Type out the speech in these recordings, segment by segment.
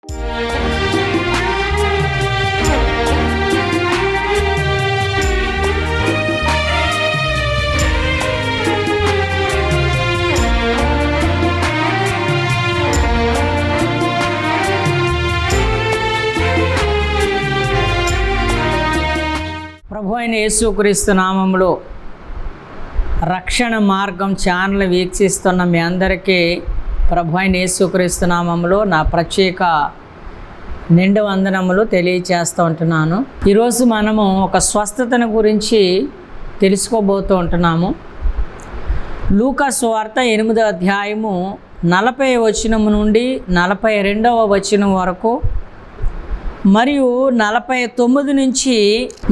ప్రభు అయిన యేసుక్రీస్తు నామములో రక్షణ మార్గం ఛానల్ వీక్షిస్తున్న మీ అందరికీ ప్రభు అయిన యేసుక్రీస్తు నామములో నా ప్రత్యేక నిండు వందనములు తెలియచేస్తూ ఉంటున్నాను. ఈరోజు మనము ఒక స్వస్థతను గురించి తెలుసుకోబోతూ ఉంటున్నాము. లూకా సువార్త 8వ అధ్యాయము 40వ వచనం నుండి 42వ వచనం వరకు మరియు 49 నుంచి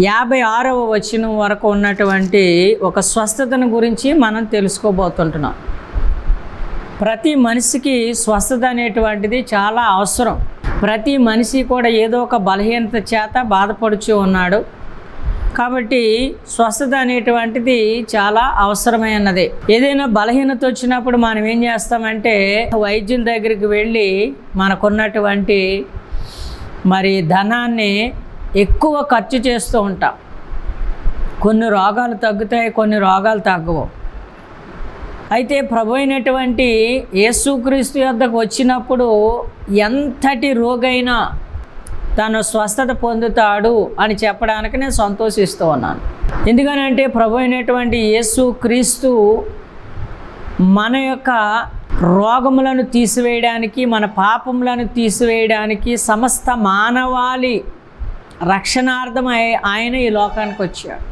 56వ వచనం వరకు ఉన్నటువంటి ఒక స్వస్థతను గురించి మనం తెలుసుకోబోతుంటున్నాం. ప్రతి మనిషికి స్వస్థత అనేటువంటిది చాలా అవసరం. ప్రతి మనిషి కూడా ఏదో ఒక బలహీనత చేత బాధపడుచూ ఉన్నాడు. కాబట్టి స్వస్థత అనేటువంటిది చాలా అవసరమైనది. ఏదైనా బలహీనత వచ్చినప్పుడు మనం ఏం చేస్తామంటే వైద్యుల దగ్గరికి వెళ్ళి మనకున్నటువంటి ధనాన్ని ఎక్కువ ఖర్చు చేస్తూ ఉంటాం. కొన్ని రోగాలు తగ్గుతాయి, కొన్ని రోగాలు తగ్గవు. అయితే ప్రభు అయినటువంటి యేసుక్రీస్తు యొద్దకు వచ్చినప్పుడు ఎంతటి రోగైనా తను స్వస్థత పొందుతాడు అని చెప్పడానికి నేను సంతోషిస్తూ ఉన్నాను. ఎందుకనంటే ప్రభు అయినటువంటి యేసుక్రీస్తు మన యొక్క రోగములను తీసివేయడానికి, మన పాపములను తీసివేయడానికి, సమస్త మానవాళి రక్షణార్థమై ఆయన ఈ లోకానికి వచ్చాడు.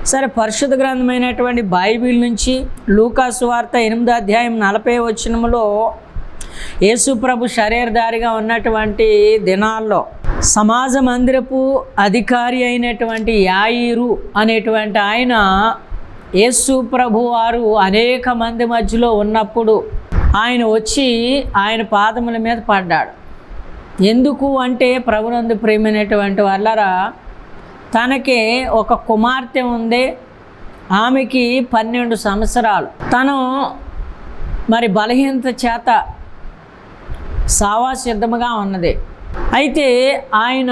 సరే, పరిశుద్ధ గ్రంథమైనటువంటి బైబిల్ నుంచి లూకా సువార్త 8వ అధ్యాయం 40వ వచనంలో యేసు ప్రభు శరీరధారిగా ఉన్నటువంటి దినాల్లో సమాజ మందిరపు అధికారి అయినటువంటి యాయిరు అనేటువంటి ఆయన యేసు ప్రభు వారు అనేక మంది మధ్యలో ఉన్నప్పుడు ఆయన వచ్చి ఆయన పాదముల మీద పడ్డాడు. ఎందుకు అంటే ప్రభునందు ప్రియమైనటువంటి వాళ్ళరా, తనకి ఒక కుమార్తె ఉంది. ఆమెకి 12 సంవత్సరాలు. తను బలహీనత చేత సావా సిద్ధముగా ఉన్నది. అయితే ఆయన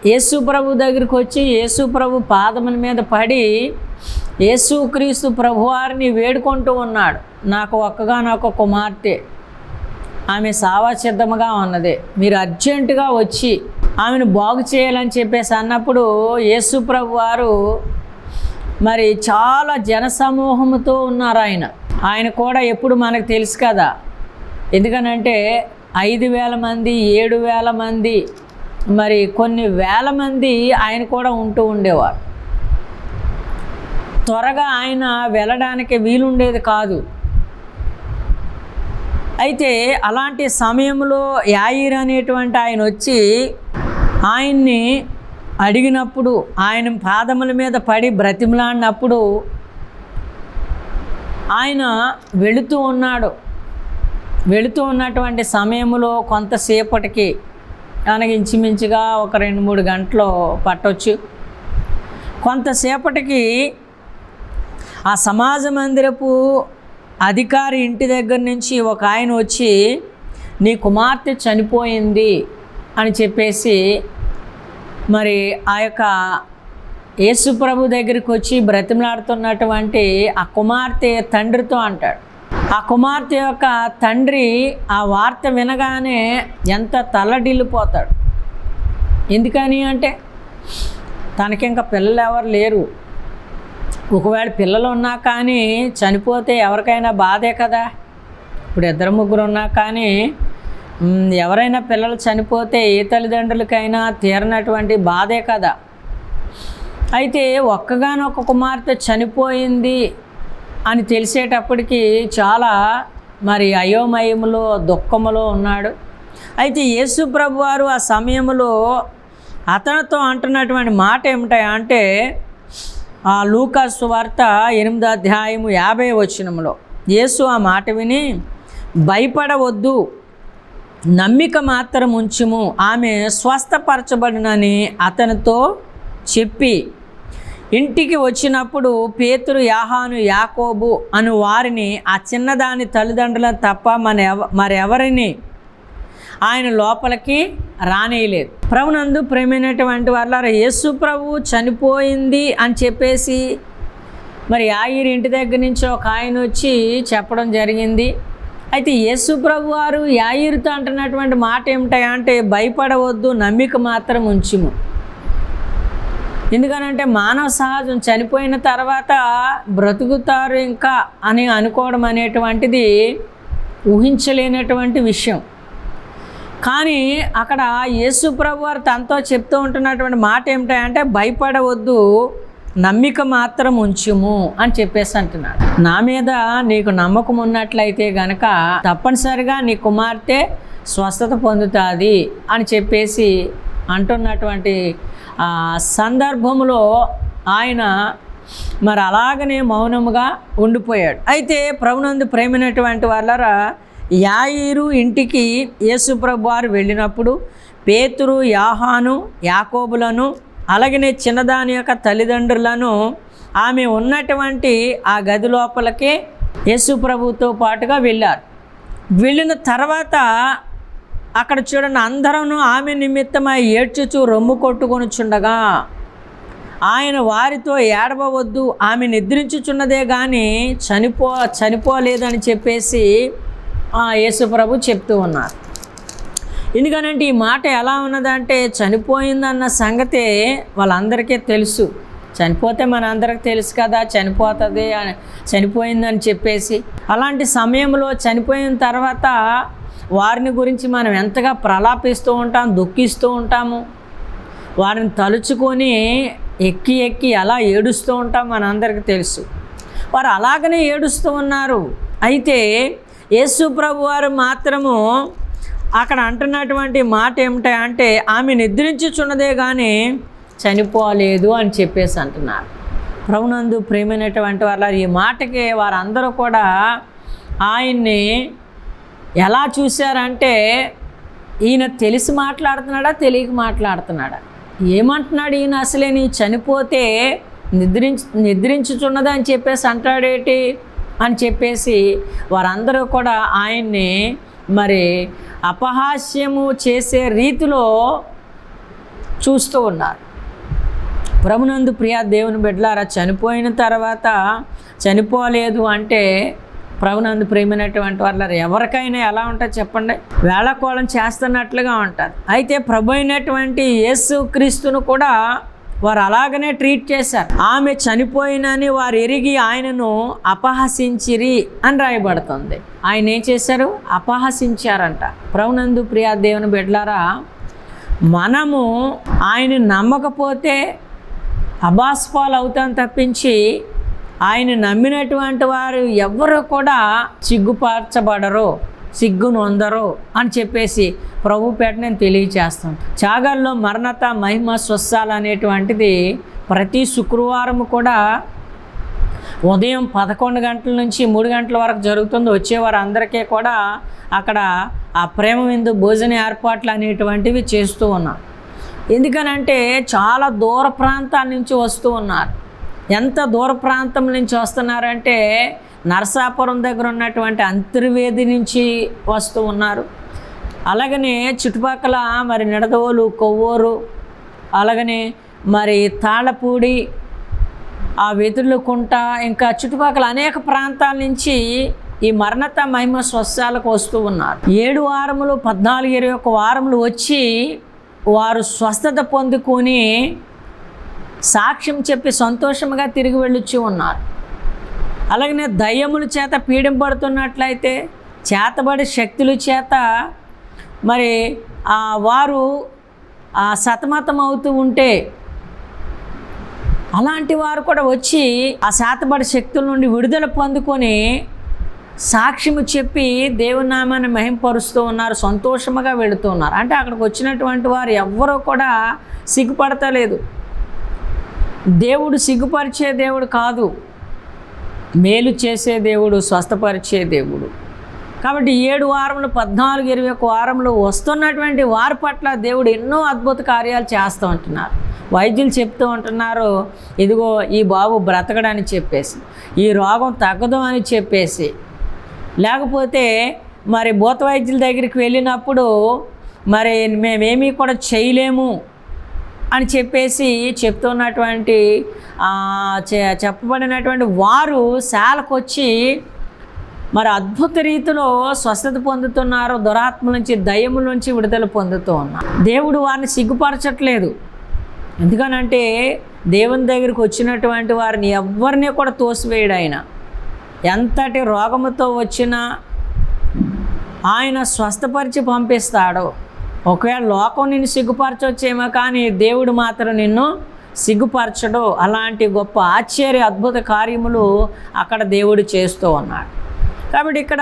యేసు ప్రభు దగ్గరికి వచ్చి యేసు ప్రభు పాదముల మీద పడి యేసుక్రీస్తు ప్రభువారిని వేడుకుంటూ ఉన్నాడు. నాకు ఒక్కగానొక్క కుమార్తె, ఆమె సావా సిద్ధముగా ఉన్నది, మీరు అర్జెంటుగా వచ్చి ఆమెను బాగు చేయాలని చెప్పేసి అన్నప్పుడు యేసు ప్రభువారు చాలా జనసమూహంతో ఉన్నారు. ఆయన కూడా ఎప్పుడు మనకు తెలుసు కదా. ఎందుకనంటే 5,000 మంది, 7,000 మంది, కొన్ని వేల మంది ఆయన కూడా ఉంటూ ఉండేవారు. త్వరగా ఆయన వెళ్ళడానికి వీలుండేది కాదు. అయితే అలాంటి సమయంలో యాయిర్ అనేటువంటి ఆయన వచ్చి ఆయన్ని అడిగినప్పుడు, ఆయన పాదముల మీద పడి బ్రతిమలాడినప్పుడు ఆయన వెళుతూ ఉన్నాడు. వెళుతూ ఉన్నటువంటి సమయంలో కొంతసేపటికి, ఆయనకి ఇంచుమించుగా ఒక 2-3 గంటలు పట్టొచ్చు. కొంతసేపటికి ఆ సమాజ మందిరపు అధికారి ఇంటి దగ్గర నుంచి ఒక ఆయన వచ్చి నీ కుమార్తె చనిపోయింది అని చెప్పేసి ఆ యొక్క యేసు ప్రభు దగ్గరికి వచ్చి బ్రతిమలాడుతున్నటువంటి ఆ కుమార్తె తండ్రితో అంటాడు. ఆ కుమార్తె యొక్క తండ్రి ఆ వార్త వినగానే ఎంత తల్లడిల్లిపోతాడు. ఎందుకని అంటే తనకింక పిల్లలు ఎవరు లేరు. ఒకవేళ పిల్లలు ఉన్నా కానీ చనిపోతే ఎవరికైనా బాధే కదా. ఇప్పుడు 2-3 ఉన్నా కానీ ఎవరైనా పిల్లలు చనిపోతే ఏ తల్లిదండ్రులకైనా తీరనటువంటి బాధే కదా. అయితే ఒక్కగానొక్క కుమార్తె చనిపోయింది అని తెలిసేటప్పటికి చాలా అయోమయములో, దుఃఖములో ఉన్నాడు. అయితే యేసు ప్రభు వారు ఆ సమయంలో అతనితో అంటున్నటువంటి మాట ఏమిటంటే ఆ లూకా సువార్త 8వ అధ్యాయము 50వ వచనంలో యేసు ఆ మాట విని భయపడవద్దు, నమ్మిక మాత్రం ఉంచుము, ఆమె స్వస్థపరచబడినని అతనితో చెప్పి ఇంటికి వచ్చినప్పుడు పేతురు, యోహాను, యాకోబు అను వారిని, ఆ చిన్నదాని తల్లిదండ్రులను తప్ప మరెవరిని ఆయన లోపలికి రానేయలేదు. ప్రభునందు ప్రేమైనటువంటి వాళ్ళ యేసు ప్రభు చనిపోయింది అని చెప్పేసి మరి యాయిరు ఇంటి దగ్గర నుంచి ఒక ఆయన వచ్చి చెప్పడం జరిగింది. అయితే యేసు ప్రభు వారు యాయిరుతో అంటున్నటువంటి మాట ఏమిటంటే, భయపడవద్దు, నమ్మిక మాత్రం ఉంచుము. ఎందుకనంటే మానవ సహజం చనిపోయిన తర్వాత బ్రతుకుతారు ఇంకా అని అనుకోవడం అనేటువంటిది ఊహించలేనటువంటి విషయం. కానీ అక్కడ యేసు ప్రభు వారు తనతో చెప్తూ ఉంటున్నటువంటి మాట ఏమిటంటే, భయపడవద్దు, నమ్మిక మాత్రం ఉంచుము అని చెప్పేసి అంటున్నాడు. నా మీద నీకు నమ్మకం ఉన్నట్లయితే గనక తప్పనిసరిగా నీ కుమార్తె స్వస్థత పొందుతుంది అని చెప్పేసి అంటున్నటువంటి సందర్భంలో ఆయన మరి అలాగనే మౌనముగా ఉండిపోయాడు. అయితే ప్రభునందు ప్రేమైనటువంటి వాళ్ళరా, యాయిరు ఇంటికి యేసు ప్రభు వారు వెళ్ళినప్పుడు పేతురు, యోహాను, యాకోబులను అలాగనే చిన్నదాని యొక్క తల్లిదండ్రులను ఆమె ఉన్నటువంటి ఆ గది లోపలికే యేసు ప్రభుతో పాటుగా వెళ్ళారు. వెళ్ళిన తర్వాత అక్కడ చూడండి, అందరూ ఆమె నిమిత్తమై ఏడ్చుచూ రొమ్ము కొట్టుకొనుచుండగా ఆయన వారితో ఏడవవద్దు, ఆమె నిద్రించుచున్నదే కానీ చనిపోలేదని చెప్పేసి యేసు ప్రభు చెప్తూ ఉన్నారు. ఎందుకనంటే ఈ మాట ఎలా ఉన్నదంటే, చనిపోయిందన్న సంగతే వాళ్ళందరికీ తెలుసు. చనిపోతే మన అందరికి తెలుసు కదా, చనిపోతుంది అని, చనిపోయిందని చెప్పేసి. అలాంటి సమయంలో చనిపోయిన తర్వాత వారిని గురించి మనం ఎంతగా ప్రలాపిస్తూ ఉంటాం, దుఃఖిస్తూ ఉంటాము. వారిని తలుచుకొని ఎక్కి ఎక్కి అలా ఏడుస్తూ ఉంటాం, మనందరికీ తెలుసు. వారు అలాగనే ఏడుస్తూ ఉన్నారు. అయితే యేసు ప్రభు వారు మాత్రము అక్కడ అంటున్నటువంటి మాట ఏమిటంటే, ఆమె నిద్రించుచున్నదే కానీ చనిపోలేదు అని చెప్పేసి అంటున్నారు. ప్రభునందు ప్రేమైనటువంటి వాళ్ళ ఈ మాటకి వారందరూ కూడా ఆయన్ని ఎలా చూశారంటే, ఈయన తెలిసి మాట్లాడుతున్నాడా, తెలియక మాట్లాడుతున్నాడా, ఏమంటున్నాడు ఈయన, అసలే నీ చనిపోతే నిద్రించుచున్నదా అని చెప్పేసి అంటాడేటి అని చెప్పేసి వారందరూ కూడా ఆయన్ని మరి అపహాస్యము చేసే రీతిలో చూస్తూ ఉన్నారు. ప్రభునందు ప్రియ దేవుని బిడ్డలారా, చనిపోయిన తర్వాత చనిపోలేదు అంటే ప్రభునందు ప్రేమైనటువంటి వాళ్ళ ఎవరికైనా ఎలా ఉంటుంది చెప్పండి, వేళకోళం చేస్తున్నట్లుగా ఉంటారు. అయితే ప్రభు అయినటువంటి యేసు క్రీస్తును కూడా వారు అలాగనే ట్రీట్ చేశారు. ఆమె చనిపోయినని వారు ఎరిగి ఆయనను అపహసించిరి అని రాయబడుతుంది. ఆయన ఏం చేశారు, అపహసించారంట. ప్రభునందు ప్రియ దేవుని బిడ్డలారా, మనము ఆయన నమ్మకపోతే అబాస్పాలు అవుతాం తప్పించి ఆయన నమ్మినటువంటి వారు ఎవ్వరూ కూడా సిగ్గుపరచబడరు, సిగ్గునొందరు అని చెప్పేసి ప్రభు పేట నేను తెలియచేస్తాను. చాగల్లో మరణత మహిమ స్వస్థాలు అనేటువంటిది ప్రతి శుక్రవారం కూడా ఉదయం 11 గంటల నుంచి 3 గంటల వరకు జరుగుతుంది. వచ్చేవారు అందరికీ కూడా అక్కడ ఆ ప్రేమ విందు భోజన ఏర్పాట్లు అనేటువంటివి చేస్తూ ఉన్నారు. ఎందుకనంటే చాలా దూర ప్రాంతాల నుంచి వస్తూ ఉన్నారు. ఎంత దూర ప్రాంతం నుంచి వస్తున్నారంటే, నరసాపురం దగ్గర ఉన్నటువంటి అంతర్వేది నుంచి వస్తూ ఉన్నారు. అలాగనే చుట్టుపక్కల మరి నిడదవోలు, కొవ్వూరు, అలాగనే మరి తాళపూడి, ఆ వెతుర్లకుంట, ఇంకా చుట్టుపక్కల అనేక ప్రాంతాల నుంచి ఈ మరణత మహిమ స్వస్థాలకు వస్తూ ఉన్నారు. 7 వారములు 14-21 వారములు వచ్చి వారు స్వస్థత పొందుకొని సాక్ష్యం చెప్పి సంతోషంగా తిరిగి వెళ్ళొచ్చి ఉన్నారు. అలాగనే దయ్యముల చేత పీడింపడుతున్నట్లయితే చేతబడి శక్తుల చేత మరి వారు సతమతం అవుతూ ఉంటే అలాంటి వారు కూడా వచ్చి ఆ చేతబడి శక్తుల నుండి విడుదల పొందుకొని సాక్ష్యము చెప్పి దేవుని నామాన్ని మహింపరుస్తూ ఉన్నారు, సంతోషముగా వెళుతూ ఉన్నారు. అంటే అక్కడికి వచ్చినటువంటి వారు ఎవ్వరూ కూడా సిగ్గుపడతలేదు. దేవుడు సిగ్గుపరిచే దేవుడు కాదు, మేలు చేసే దేవుడు, స్వస్థపరిచే దేవుడు. కాబట్టి 7 వారములు 14-21 వారములు వస్తున్నటువంటి వారి పట్ల దేవుడు ఎన్నో అద్భుత కార్యాలు చేస్తూ ఉంటున్నారు. వైద్యులు చెప్తూ ఉంటున్నారు, ఇదిగో ఈ బాబు బ్రతకడని చెప్పేసి, ఈ రోగం తగ్గదు అని చెప్పేసి. లేకపోతే మరి భూత వైద్యుల దగ్గరికి వెళ్ళినప్పుడు మరి మేమేమీ కూడా చేయలేము అని చెప్పేసి చెప్తున్నటువంటి చెప్పబడినటువంటి వారు శాలకొచ్చి మరి అద్భుత రీతిలో స్వస్థత పొందుతున్నారు, దురాత్మ నుంచి దయ్యముల నుంచి విడుదల పొందుతూ ఉన్నారు. దేవుడు వారిని సిగ్గుపరచట్లేదు. ఎందుకనంటే దేవుని దగ్గరికి వచ్చినటువంటి వారిని ఎవరిని కూడా తోసివేయడు. ఆయన ఎంతటి రోగముతో వచ్చినా ఆయన స్వస్థపరిచి పంపిస్తాడు. ఒకవేళ లోకం నిన్ను సిగ్గుపరచొచ్చేమో, కానీ దేవుడు మాత్రం నిన్ను సిగ్గుపరచడు. అలాంటి గొప్ప ఆశ్చర్య అద్భుత కార్యములు అక్కడ దేవుడు చేస్తూ ఉన్నాడు. కాబట్టి ఇక్కడ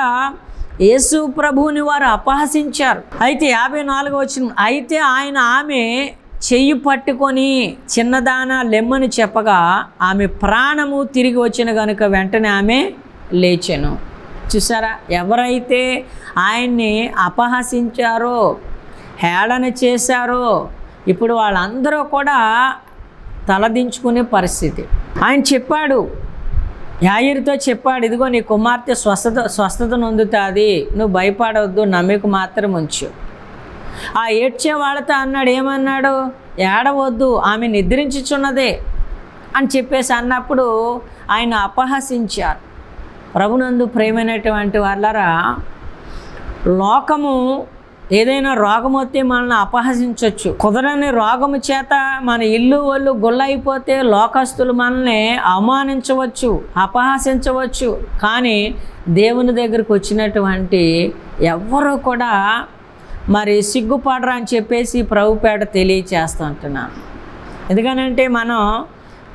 యేసు ప్రభువుని వారు అపహసించారు. అయితే 54వ వచనం, అయితే ఆయన ఆమె చెయ్యి పట్టుకొని చిన్నదాన లెమ్మని చెప్పగా ఆమె ప్రాణము తిరిగి వచ్చిన కనుక వెంటనే ఆమె లేచెను. చూసారా, ఎవరైతే ఆయన్ని అపహసించారో, హేళన చేశారో, ఇప్పుడు వాళ్ళందరూ కూడా తలదించుకునే పరిస్థితి. ఆయన చెప్పాడు, యాయిరుతో చెప్పాడు, ఇదిగో నీ కుమార్తె స్వస్థత నొందుతుంది, నువ్వు భయపడవద్దు, నమ్మిక మాత్రం ఉంచు. ఆ ఏడ్చే వాళ్ళతో అన్నాడు, ఏమన్నాడు, ఏడవద్దు, ఆమె నిద్రించుచున్నదే అని చెప్పేసి అన్నప్పుడు ఆయన అపహసించారు. ప్రభునందు ప్రేమైనటువంటి వాళ్ళరా, లోకము ఏదైనా రోగం వస్తే మనల్ని అపహసించవచ్చు. కుదరని రోగము చేత మన ఇల్లు ఒళ్ళు గుల్లైపోతే లోకస్తులు మనల్ని అవమానించవచ్చు, అపహసించవచ్చు. కానీ దేవుని దగ్గరికి వచ్చినటువంటి ఎవ్వరూ కూడా మరి సిగ్గుపడరా అని చెప్పేసి ప్రభుపేట తెలియచేస్తుంటున్నాను. ఎందుకనంటే మనం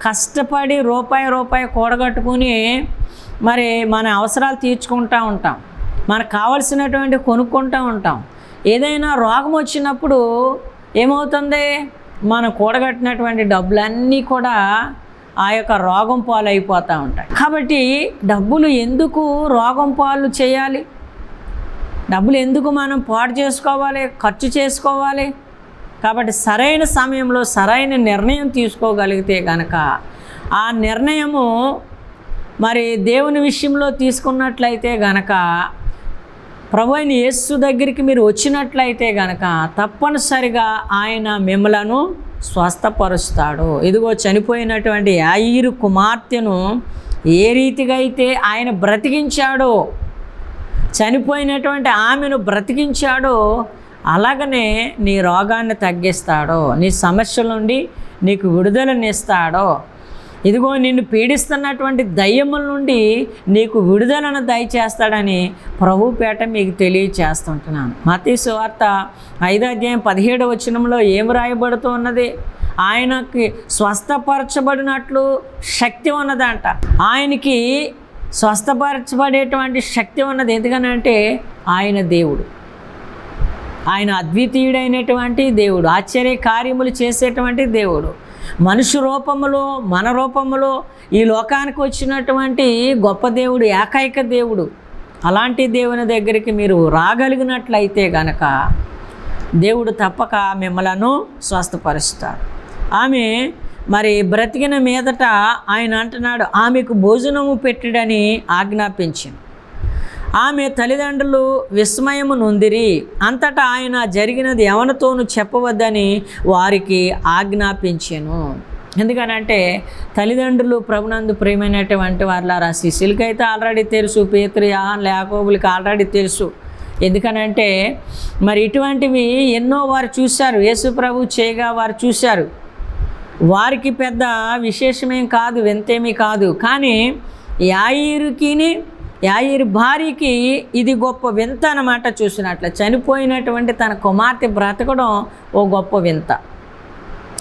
కష్టపడి రూపాయి కూడగట్టుకుని మరి మన అవసరాలు తీర్చుకుంటూ ఉంటాం, మనకు కావలసినటువంటి కొనుక్కుంటూ ఉంటాం. ఏదైనా రోగం వచ్చినప్పుడు ఏమవుతుంది, మనం కూడగట్టినటువంటి డబ్బులన్నీ కూడా ఆ యొక్క రోగం పాలు అయిపోతూ ఉంటాయి. కాబట్టి డబ్బులు ఎందుకు రోగం పాలు చేయాలి? డబ్బులు ఎందుకు మనం పాడు చేసుకోవాలి, ఖర్చు చేసుకోవాలి? కాబట్టి సరైన సమయంలో సరైన నిర్ణయం తీసుకోగలిగితే కనుక, ఆ నిర్ణయము మరి దేవుని విషయంలో తీసుకున్నట్లయితే గనక, ప్రభు అయిన యేసు దగ్గరికి మీరు వచ్చినట్లయితే గనక తప్పనిసరిగా ఆయన మిమ్మలను స్వస్థపరుస్తాడు. ఇదిగో చనిపోయినటువంటి యాయీరు కుమార్తెను ఏ రీతిగా అయితే ఆయన బ్రతికించాడో, చనిపోయినటువంటి ఆమెను బ్రతికించాడో, అలాగనే నీ రోగాన్ని తగ్గిస్తాడో, నీ సమస్యల నుండి నీకు విడుదలనిస్తాడో. ఇదిగో నిన్ను పీడిస్తున్నటువంటి దయ్యముల నుండి నీకు విడుదలను దయచేస్తాడని ప్రభుపేట మీకు తెలియచేస్తుంటున్నాను. మత్తయి సువార్త 5:17 వచనంలో ఏం రాయబడుతూ ఉన్నది? ఆయనకి స్వస్థపరచబడినట్లు శక్తి ఉన్నదంట. ఆయనకి స్వస్థపరచబడేటువంటి శక్తి ఉన్నది. ఎందుకనంటే ఆయన దేవుడు, ఆయన అద్వితీయుడైనటువంటి దేవుడు, ఆశ్చర్య కార్యములు చేసేటువంటి దేవుడు. మనుషు రూపములో, మన రూపములో ఈ లోకానికి వచ్చినటువంటి గొప్ప దేవుడు, ఏకైక దేవుడు. అలాంటి దేవుని దగ్గరికి మీరు రాగలిగినట్లయితే గనక దేవుడు తప్పక మిమ్మలను స్వస్థపరుస్తాడు. ఆమె మరి బ్రతికిన మీదట ఆయన అంటున్నాడు, ఆమెకు భోజనము పెట్టుడని ఆజ్ఞాపించింది. ఆమె తల్లిదండ్రులు విస్మయము నొందిరి. అంతటా ఆయన జరిగినది ఎవరితోనూ చెప్పవద్దని వారికి ఆజ్ఞాపించెను. ఎందుకనంటే తల్లిదండ్రులు ప్రభునందు ప్రియమైనటువంటి వాళ్ళారా, శిష్యులకైతే ఆల్రెడీ తెలుసు, పేతురు, యోహాను, యాకోబులకి ఆల్రెడీ తెలుసు. ఎందుకనంటే మరి ఇటువంటివి ఎన్నో వారు చూశారు, యేసు ప్రభు చేయగా వారు చూశారు. వారికి పెద్ద విశేషమేం కాదు, వింతేమీ కాదు. కానీ యాయీరు భార్యకి ఇది గొప్ప వింత అన్నమాట. చూసినట్ల చనిపోయినటువంటి తన కుమార్తె బ్రతకడం ఓ గొప్ప వింత.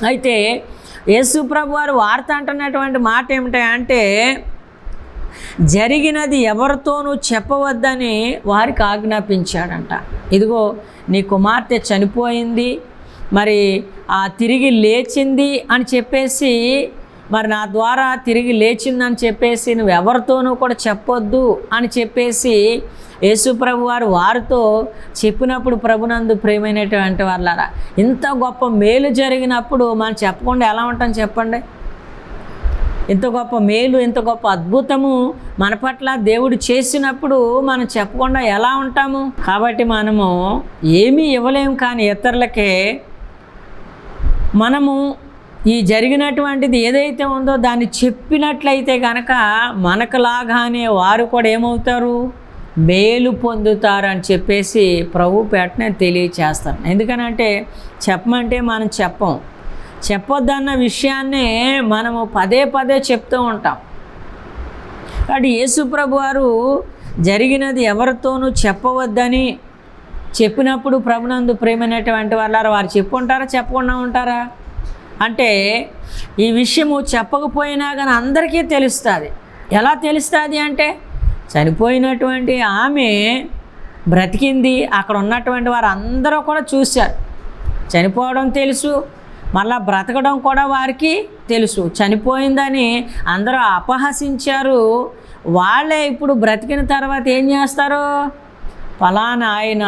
అయితే యేసు ప్రభు వారు వార్త అంటున్నటువంటి మాట ఏమిటంటే, జరిగినది ఎవరితోనూ చెప్పవద్దని వారికి ఆజ్ఞాపించాడంట. ఇదిగో నీ కుమార్తె చనిపోయింది, మరి తిరిగి లేచింది అని చెప్పేసి, మరి నా ద్వారా తిరిగి లేచిందని చెప్పేసి నువ్వు ఎవరితోనూ కూడా చెప్పొద్దు అని చెప్పేసి యేసు ప్రభు వారు వారితో చెప్పినప్పుడు, ప్రభునందు ప్రియమైనటువంటి వాళ్ళారా, ఇంత గొప్ప మేలు జరిగినప్పుడు మనం చెప్పకుండా ఎలా ఉంటాం చెప్పండి? ఇంత గొప్ప మేలు, ఇంత గొప్ప అద్భుతము మన పట్ల దేవుడు చేసినప్పుడు మనం చెప్పకుండా ఎలా ఉంటాము? కాబట్టి మనము ఏమీ ఇవ్వలేము, కానీ ఇతరులకే మనము ఈ జరిగినటువంటిది ఏదైతే ఉందో దాన్ని చెప్పినట్లయితే కనుక మనకులాగానే వారు కూడా ఏమవుతారు? మేలు పొందుతారు అని చెప్పేసి ప్రభు పేటనే తెలియచేస్తాను. ఎందుకనంటే చెప్పమంటే మనం చెప్పొద్దన్న విషయాన్నే మనము పదే పదే చెప్తూ ఉంటాం. కాబట్టి యేసు ప్రభు వారు జరిగినది ఎవరితోనూ చెప్పవద్దని చెప్పినప్పుడు ప్రభునందు ప్రేమైనటువంటి వాళ్ళారా వారు చెప్పుకుంటారా, చెప్పకుండా ఉంటారా? అంటే ఈ విషయము చెప్పకపోయినా కానీ అందరికీ తెలుస్తుంది. ఎలా తెలుస్తుంది అంటే చనిపోయినటువంటి ఆమె బ్రతికింది, అక్కడ ఉన్నటువంటి వారు అందరూ కూడా చూశారు. చనిపోవడం తెలుసు, మళ్ళా బ్రతకడం కూడా వారికి తెలుసు. చనిపోయిందని అందరూ అపహసించారు. వాళ్ళే ఇప్పుడు బ్రతికిన తర్వాత ఏం చేస్తారు? ఫలానా ఆయన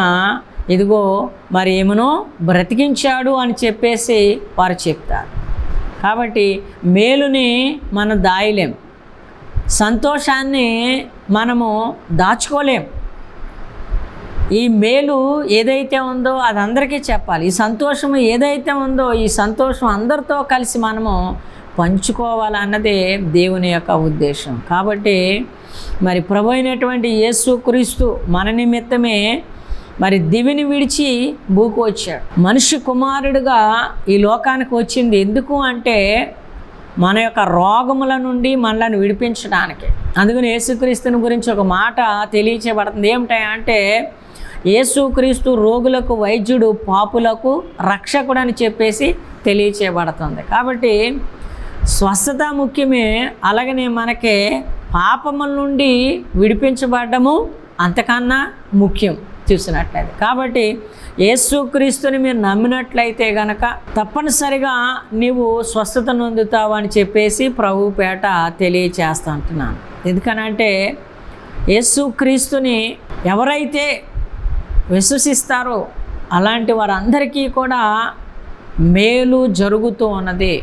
ఇదిగో మరి ఏమనో బ్రతికించాడు అని చెప్పేసి వారు చెప్తారు. కాబట్టి మేలుని మనం దాయలేం, సంతోషాన్ని మనము దాచుకోలేం. ఈ మేలు ఏదైతే ఉందో అది అందరికీ చెప్పాలి. ఈ సంతోషము ఏదైతే ఉందో ఈ సంతోషం అందరితో కలిసి మనము పంచుకోవాలన్నదే దేవుని యొక్క ఉద్దేశం. కాబట్టి మరి ప్రభు అయినటువంటి యేసుక్రీస్తు మన నిమిత్తమే మరి దివిని విడిచి భూకు వచ్చాడు. మనిషి కుమారుడుగా ఈ లోకానికి వచ్చింది ఎందుకు అంటే మన యొక్క రోగముల నుండి మనల్ని విడిపించడానికి. అందుకని యేసుక్రీస్తుని గురించి ఒక మాట తెలియచేయబడుతుంది. ఏమిటంటే యేసుక్రీస్తు రోగులకు వైద్యుడు, పాపులకు రక్షకుడు అని చెప్పేసి తెలియచేయబడుతుంది. కాబట్టి స్వస్థత ముఖ్యమే, అలాగనే మనకి పాపముల నుండి విడిపించబడ్డము అంతకన్నా ముఖ్యం చూసినట్లయితే. కాబట్టి యేసుక్రీస్తుని మీరు నమ్మినట్లయితే గనక తప్పనిసరిగా నీవు స్వస్థత నొందుతావు అని చెప్పేసి ప్రభు పేట తెలియచేస్తా అంటున్నాను. ఎందుకనంటే యేసుక్రీస్తుని ఎవరైతే విశ్వసిస్తారో అలాంటి వారందరికీ కూడా మేలు జరుగుతూ ఉన్నది.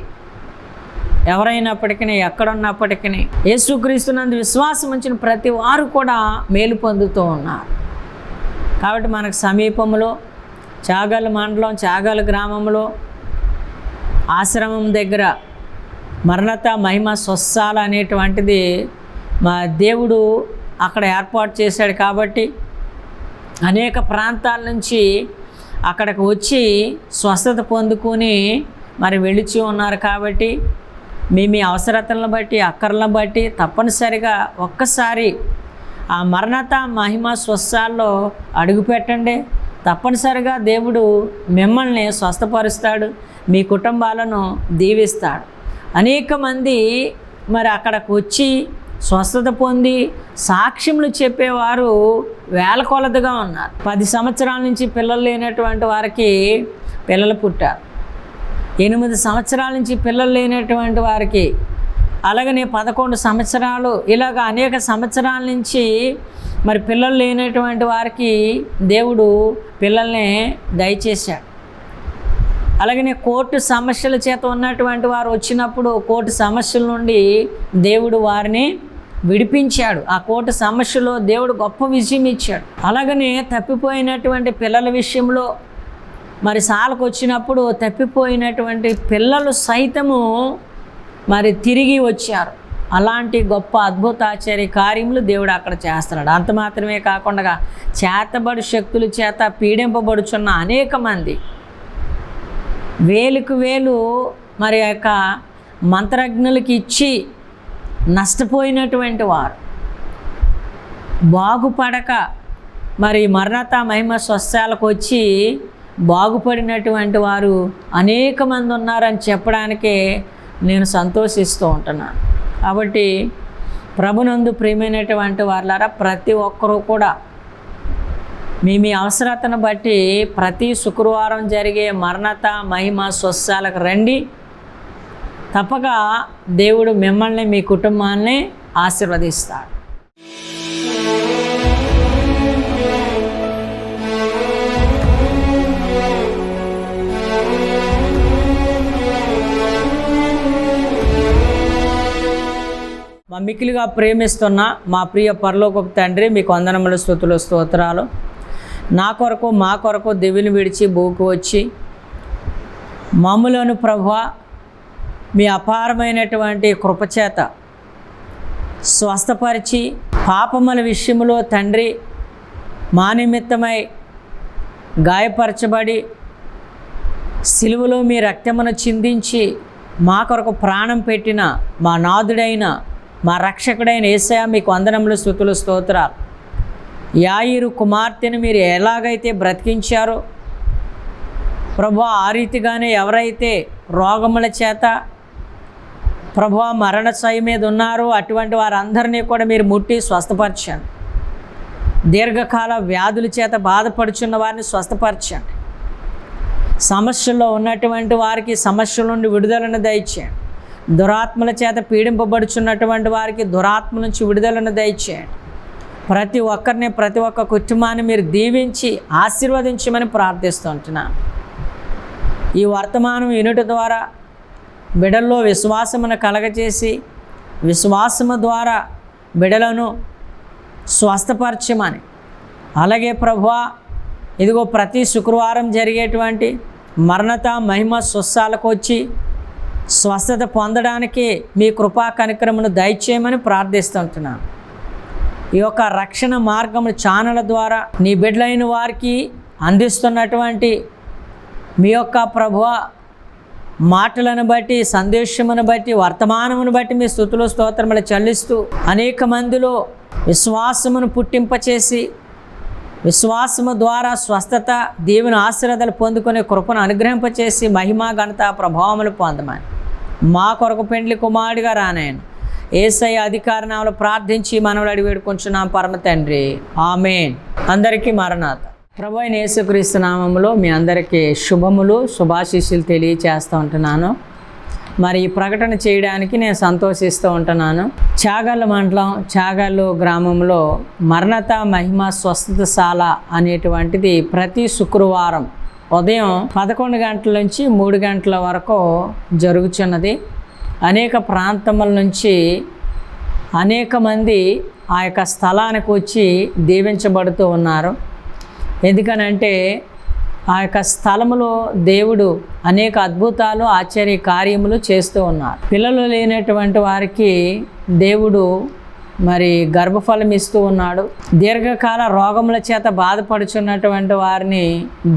ఎవరైనప్పటికీ, ఎక్కడున్నప్పటికీ యేసుక్రీస్తునందు విశ్వాసం ఉంచిన ప్రతి వారు కూడా మేలు పొందుతూ ఉన్నారు. కాబట్టి మనకు సమీపంలో చాగల్ మండలం, చాగల్ గ్రామంలో ఆశ్రమం దగ్గర మరణత మహిమ స్వస్థాల అనేటువంటిది మా దేవుడు అక్కడ ఏర్పాటు చేశాడు. కాబట్టి అనేక ప్రాంతాల నుంచి అక్కడికి వచ్చి స్వస్థత పొందుకొని మరి వెళుచు ఉన్నారు. కాబట్టి మీ అవసరతలను బట్టి, అక్కర్లను బట్టి తప్పనిసరిగా ఒక్కసారి ఆ మరణత మహిమ స్వస్థాల్లో అడుగుపెట్టండి. తప్పనిసరిగా దేవుడు మిమ్మల్ని స్వస్థపరుస్తాడు, మీ కుటుంబాలను దీవిస్తాడు. అనేక మంది మరి అక్కడికి వచ్చి స్వస్థత పొంది సాక్ష్యములు చెప్పేవారు వేల కొలదిగా ఉన్నారు. 10 సంవత్సరాల నుంచి పిల్లలు లేనటువంటి వారికి పిల్లలు పుట్టారు. 8 సంవత్సరాల నుంచి పిల్లలు లేనటువంటి వారికి, అలాగనే 11 సంవత్సరాలు, ఇలాగ అనేక సంవత్సరాల నుంచి మరి పిల్లలు లేనటువంటి వారికి దేవుడు పిల్లల్ని దయచేశాడు. అలాగనే కోర్టు సమస్యల చేత ఉన్నటువంటి వారు వచ్చినప్పుడు కోర్టు సమస్యల నుండి దేవుడు వారిని విడిపించాడు. ఆ కోర్టు సమస్యలో దేవుడు గొప్ప విజయం ఇచ్చాడు. అలాగనే తప్పిపోయినటువంటి పిల్లల విషయంలో మరి సాలకు వచ్చినప్పుడు తప్పిపోయినటువంటి పిల్లలు సైతము మరి తిరిగి వచ్చారు. అలాంటి గొప్ప అద్భుత ఆశ్చర్య కార్యములు దేవుడు అక్కడ చేస్తున్నాడు. అంత మాత్రమే కాకుండా చేతబడి శక్తుల చేత పీడింపబడుచున్న అనేక మంది, వేలుకు వేలు మరి యొక్క మంత్రజ్ఞులకి ఇచ్చి నష్టపోయినటువంటి వారు బాగుపడక మరి మరణత మహిమ స్వస్థాలకు వచ్చి బాగుపడినటువంటి వారు అనేక మంది ఉన్నారని చెప్పడానికే నేను సంతోషిస్తూ ఉంటున్నాను. కాబట్టి ప్రభునందు ప్రియమైనటువంటి వారులారా, ప్రతి ఒక్కరూ కూడా మీ అవసరతను బట్టి ప్రతి శుక్రవారం జరిగే మరణత మహిమ స్వస్థాలకు రండి. తప్పక దేవుడు మిమ్మల్ని, మీ కుటుంబాన్ని ఆశీర్వదిస్తాడు. మిక్కిలిగా ప్రేమిస్తున్న మా ప్రియ పరలోకపు తండ్రి, మీకు వందనములు, స్తుతులు, స్తోత్రాలు. నా కొరకు మా కొరకు దివిని విడిచి భూకు వచ్చి మమ్ములను ప్రభువా మీ అపారమైనటువంటి కృపచేత స్వస్థపరిచి, పాపముల విషయంలో తండ్రి మా నిమిత్తమై గాయపరచబడి సిలువలో మీ రక్తమును చిందించి మా కొరకు ప్రాణం పెట్టిన మా నాథుడైన మా రక్షకుడైన యేసయ్య, మీకు వందనములు, స్తుతులు, స్తోత్రాలు. యాయిరు కుమార్తెను మీరు ఎలాగైతే బ్రతికించారో ప్రభువా, ఆ రీతిగానే ఎవరైతే రోగముల చేత ప్రభువా మరణశయ్య మీద ఉన్నారో అటువంటి వారందరినీ కూడా మీరు ముట్టి స్వస్థపరచండి. దీర్ఘకాల వ్యాధుల చేత బాధపడుచున్న వారిని స్వస్థపరచండి. సమస్యల్లో ఉన్నటువంటి వారికి సమస్యల నుండి విడుదలను దయచేయండి. దురాత్మల చేత పీడింపబడుచున్నటువంటి వారికి దురాత్మ నుంచి విడుదలను దయచేయండి. ప్రతి ఒక్కరిని, ప్రతి ఒక్క కుటుంబాన్ని మీరు దీవించి ఆశీర్వదించమని ప్రార్థిస్తుంటున్నాను. ఈ వర్తమానం వినుట ద్వారా బిడల్లో విశ్వాసమును కలగచేసి విశ్వాసము ద్వారా బిడలను స్వస్థపరచమని, అలాగే ప్రభువా ఇదిగో ప్రతి శుక్రవారం జరిగేటువంటి మరణత మహిమ స్వస్థాలకు వచ్చి స్వస్థత పొందడానికి మీ కృపా కనికరమును దయచేయమని ప్రార్థిస్తుంటున్నాను. ఈ యొక్క రక్షణ మార్గము ఛానల్ ద్వారా నీ బిడ్డలైన వారికి అందిస్తున్నటువంటి మీ యొక్క ప్రభువ మాటలను బట్టి, సందేశమును బట్టి, వర్తమానమును బట్టి మీ స్తుతులు స్తోత్రములు చెల్లిస్తూ అనేక మందిలో విశ్వాసమును పుట్టింపచేసి విశ్వాసము ద్వారా స్వస్థత, దేవుని ఆశీర్వాదాలు పొందుకునే కృపను అనుగ్రహింపచేసి మహిమ, ఘనత, ప్రభావములు పొందమని మా కొరకు పెండ్లి కుమారుడిగా రానాయను యేసయ్య అధికారనామములో ప్రార్థించి మనవులు అడిగి వేడుకుంటున్నాం పరమ తండ్రి, ఆమేన్. అందరికీ మరణాత. ప్రభు అయిన యేసుక్రీస్తు నామములో మీ అందరికీ శుభములు, శుభాశీస్సులు తెలియచేస్తూ ఉంటున్నాను. మరి ఈ ప్రకటన చేయడానికి నేను సంతోషిస్తూ ఉంటున్నాను. చాగల్లు మండలం, చాగల్లు గ్రామంలో మరణత మహిమ స్వస్థతశాల అనేటువంటిది ప్రతి శుక్రవారం ఉదయం 11 గంటల నుంచి 3 గంటల వరకు జరుగుతున్నది. అనేక ప్రాంతముల నుంచి అనేక మంది ఆ యొక్క స్థలానికి వచ్చి దీవించబడుతూ ఉన్నారు. ఎందుకనంటే ఆ యొక్క స్థలములో దేవుడు అనేక అద్భుతాలు, ఆశ్చర్య కార్యములు చేస్తూ ఉన్నారు. పిల్లలు లేనటువంటి వారికి దేవుడు మరి గర్భఫలం ఇస్తూ ఉన్నాడు. దీర్ఘకాల రోగముల చేత బాధపడుచున్నటువంటి వారిని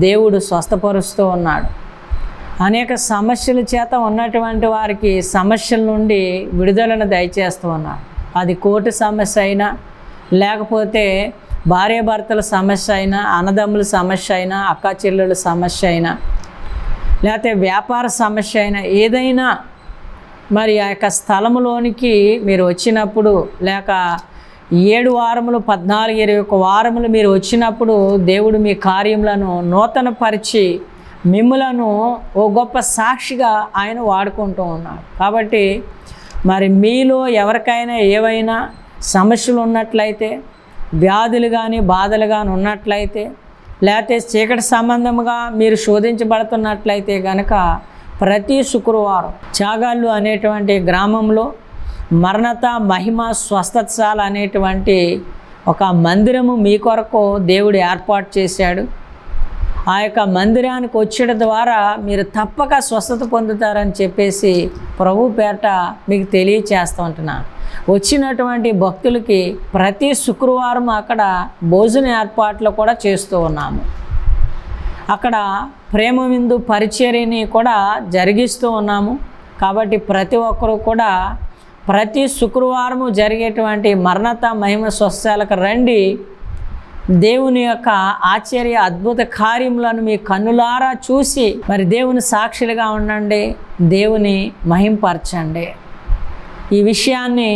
దేవుడు స్వస్థపరుస్తూ ఉన్నాడు. అనేక సమస్యల చేత ఉన్నటువంటి వారికి సమస్యల నుండి విడుదలను దయచేస్తూ ఉన్నాడు. అది కోర్టు సమస్య అయినా, లేకపోతే భార్యాభర్తల సమస్య అయినా, అన్నదమ్ముల సమస్య అయినా, అక్క చెల్లెల సమస్య అయినా, లేకపోతే వ్యాపార సమస్య అయినా, ఏదైనా మరి ఆ యొక్క స్థలములోనికి మీరు వచ్చినప్పుడు, లేక 7 వారములు 14, 21 వారములు మీరు వచ్చినప్పుడు దేవుడు మీ కార్యములను నూతనపరిచి మిమ్ములను ఓ గొప్ప సాక్షిగా ఆయన వాడుకుంటూ ఉన్నాడు. కాబట్టి మరి మీలో ఎవరికైనా ఏవైనా సమస్యలు ఉన్నట్లయితే, వ్యాధులు కానీ బాధలు కానీ ఉన్నట్లయితే, లేకపోతే చీకటి సంబంధముగా మీరు శోధించబడుతున్నట్లయితే కనుక ప్రతి శుక్రవారం చాగల్లు అనేటువంటి గ్రామంలో మరణత మహిమ స్వస్థతశాల అనేటువంటి ఒక మందిరము మీ కొరకు దేవుడు ఏర్పాటు చేశాడు. ఆ యొక్క మందిరానికి వచ్చేట ద్వారా మీరు తప్పక స్వస్థత పొందుతారని చెప్పేసి ప్రభు పేరట మీకు తెలియచేస్తూ ఉంటున్నాను. వచ్చినటువంటి భక్తులకి ప్రతి శుక్రవారం అక్కడ భోజన ఏర్పాట్లు కూడా చేస్తూ ఉన్నాము. అక్కడ ప్రేమ విందు పరిచర్యని కూడా జరిగిస్తూ ఉన్నాము. కాబట్టి ప్రతి ఒక్కరూ కూడా ప్రతి శుక్రవారము జరిగేటువంటి మరణత మహిమ స్వస్థాలకు రండి. దేవుని యొక్క ఆశ్చర్య అద్భుత కార్యములను మీ కన్నులారా చూసి మరి దేవుని సాక్షులుగా ఉండండి, దేవుని మహింపరచండి. ఈ విషయాన్ని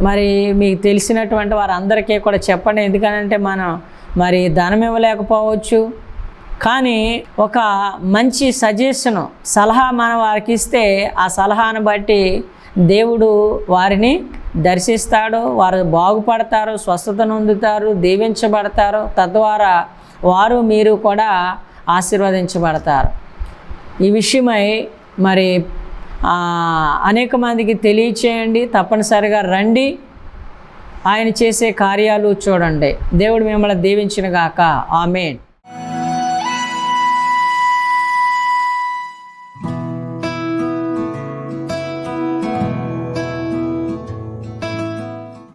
మరి మీకు తెలిసినటువంటి వారందరికీ కూడా చెప్పండి. ఎందుకనంటే మనం మరి ధనం ఇవ్వలేకపోవచ్చు, కానీ ఒక మంచి సజెషను, సలహా మనం వారికి ఇస్తే ఆ సలహాను బట్టి దేవుడు వారిని దర్శిస్తాడు, వారు బాగుపడతారు, స్వస్థత నొందుతారు, దీవించబడతారు. తద్వారా వారు మీరు కూడా ఆశీర్వదించబడతారు. ఈ విషయమై మరి అనేక మందికి తెలియచేయండి. తప్పనిసరిగా రండి, ఆయన చేసే కార్యాలు చూడండి. దేవుడు మిమ్మల్ని దీవించును గాక. ఆమేన్.